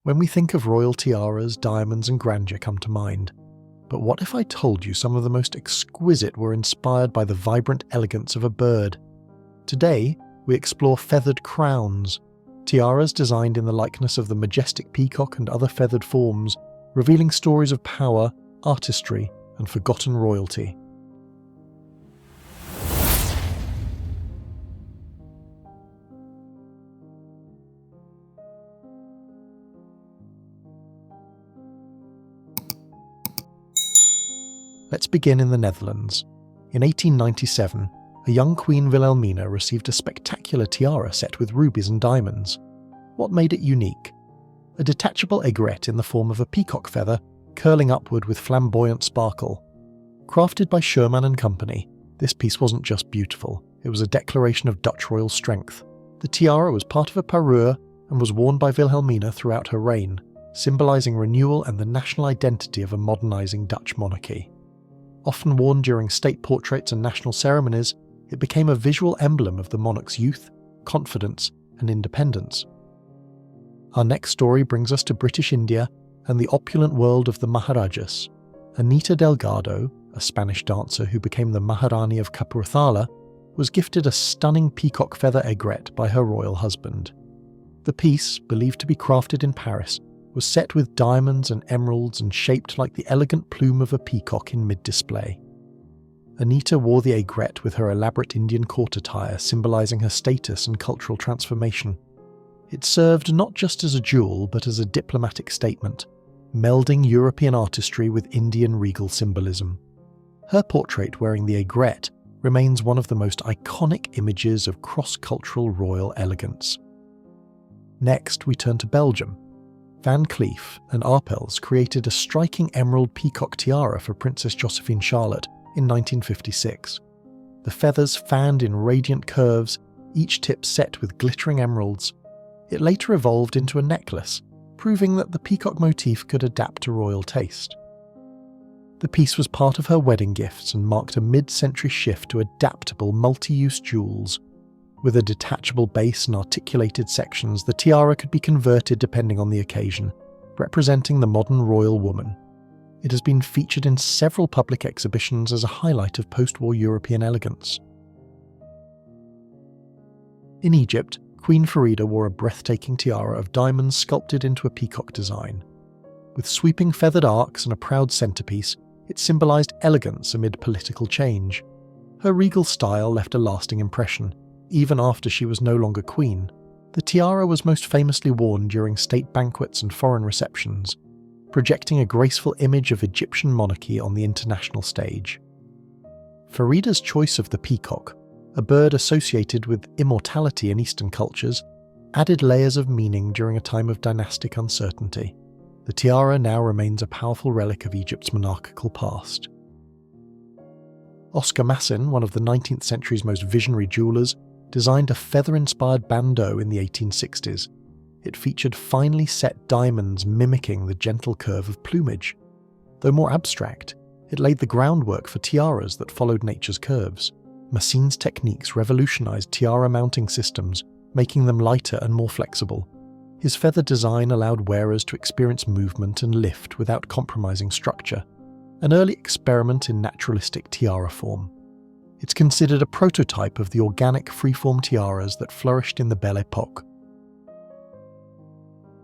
When we think of royal tiaras, diamonds and grandeur come to mind. But what if I told you some of the most exquisite were inspired by the vibrant elegance of a bird? Today, we explore feathered crowns, tiaras designed in the likeness of the majestic peacock and other feathered forms, revealing stories of power, artistry, and forgotten royalty. Let's begin in the Netherlands. In 1897, a young Queen Wilhelmina received a spectacular tiara set with rubies and diamonds. What made it unique? A detachable aigrette in the form of a peacock feather, curling upward with flamboyant sparkle. Crafted by Schuurman and Company, this piece wasn't just beautiful, it was a declaration of Dutch royal strength. The tiara was part of a parure and was worn by Wilhelmina throughout her reign, symbolising renewal and the national identity of a modernising Dutch monarchy. Often worn during state portraits and national ceremonies, it became a visual emblem of the monarch's youth, confidence, and independence. Our next story brings us to British India and the opulent world of the Maharajas. Anita Delgado, a Spanish dancer who became the Maharani of Kapurthala, was gifted a stunning peacock feather aigrette by her royal husband. The piece, believed to be crafted in Paris, was set with diamonds and emeralds and shaped like the elegant plume of a peacock in mid-display. Anita wore the aigrette with her elaborate Indian court attire, symbolising her status and cultural transformation. It served not just as a jewel but as a diplomatic statement, melding European artistry with Indian regal symbolism. Her portrait wearing the aigrette remains one of the most iconic images of cross-cultural royal elegance. Next, we turn to Belgium. Van Cleef and Arpels created a striking emerald peacock tiara for Princess Josephine Charlotte in 1956. The feathers fanned in radiant curves, each tip set with glittering emeralds. It later evolved into a necklace, proving that the peacock motif could adapt to royal taste. The piece was part of her wedding gifts and marked a mid-century shift to adaptable multi-use jewels. With a detachable base and articulated sections, the tiara could be converted depending on the occasion, representing the modern royal woman. It has been featured in several public exhibitions as a highlight of post-war European elegance. In Egypt, Queen Farida wore a breathtaking tiara of diamonds sculpted into a peacock design. With sweeping feathered arcs and a proud centerpiece, it symbolized elegance amid political change. Her regal style left a lasting impression, even after she was no longer queen. The tiara was most famously worn during state banquets and foreign receptions, projecting a graceful image of Egyptian monarchy on the international stage. Farida's choice of the peacock, a bird associated with immortality in Eastern cultures, added layers of meaning during a time of dynastic uncertainty. The tiara now remains a powerful relic of Egypt's monarchical past. Oscar Masson, one of the 19th century's most visionary jewelers, designed a feather-inspired bandeau in the 1860s. It featured finely set diamonds mimicking the gentle curve of plumage. Though more abstract, it laid the groundwork for tiaras that followed nature's curves. Masson's techniques revolutionized tiara mounting systems, making them lighter and more flexible. His feather design allowed wearers to experience movement and lift without compromising structure, an early experiment in naturalistic tiara form. It's considered a prototype of the organic freeform tiaras that flourished in the Belle Époque.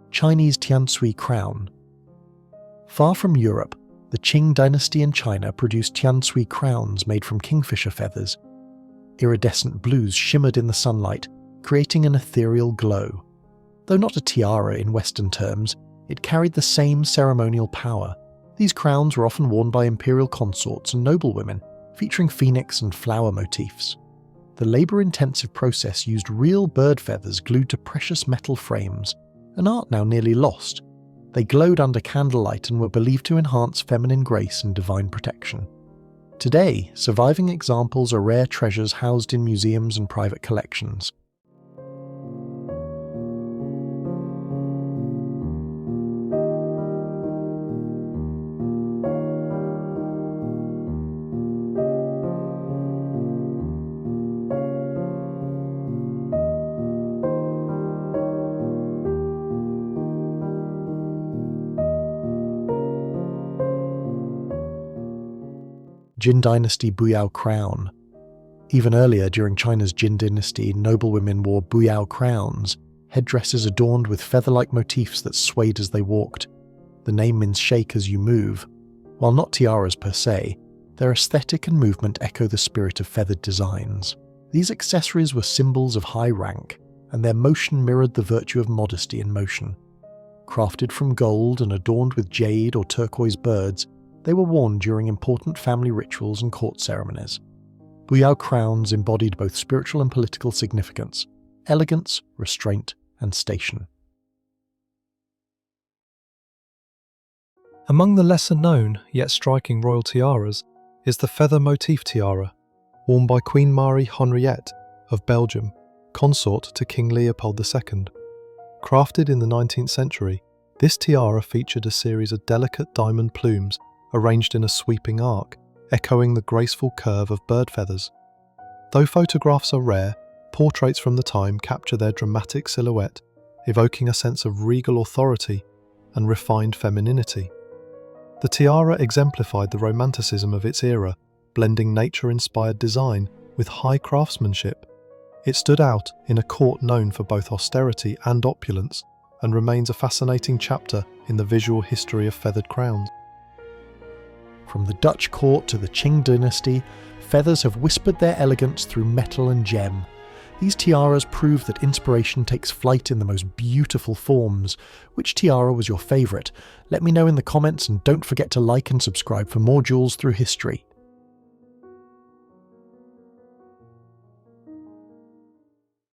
Chinese tsan-tsui crown. Far from Europe, the Qing Dynasty in China produced tsan-tsui crowns made from kingfisher feathers. Iridescent blues shimmered in the sunlight, creating an ethereal glow. Though not a tiara in Western terms, it carried the same ceremonial power. These crowns were often worn by imperial consorts and noblewomen, featuring phoenix and flower motifs. The labour-intensive process used real bird feathers glued to precious metal frames, an art now nearly lost. They glowed under candlelight and were believed to enhance feminine grace and divine protection. Today, surviving examples are rare treasures housed in museums and private collections. Qing Dynasty Buyao crown. Even earlier, during China's Qing Dynasty, noblewomen wore buyao crowns, headdresses adorned with feather-like motifs that swayed as they walked. The name means shake as you move. While not tiaras per se, their aesthetic and movement echo the spirit of feathered designs. These accessories were symbols of high rank, and their motion mirrored the virtue of modesty in motion. Crafted from gold and adorned with jade or turquoise birds, they were worn during important family rituals and court ceremonies. Buyao crowns embodied both spiritual and political significance, elegance, restraint, and station. Among the lesser-known, yet striking royal tiaras, is the feather motif tiara, worn by Queen Marie Henriette of Belgium, consort to King Leopold II. Crafted in the 19th century, this tiara featured a series of delicate diamond plumes arranged in a sweeping arc, echoing the graceful curve of bird feathers. Though photographs are rare, portraits from the time capture their dramatic silhouette, evoking a sense of regal authority and refined femininity. The tiara exemplified the romanticism of its era, blending nature-inspired design with high craftsmanship. It stood out in a court known for both austerity and opulence, and remains a fascinating chapter in the visual history of feathered crowns. From the Dutch court to the Qing dynasty, feathers have whispered their elegance through metal and gem. These tiaras prove that inspiration takes flight in the most beautiful forms. Which tiara was your favourite? Let me know in the comments, and don't forget to like and subscribe for more jewels through history.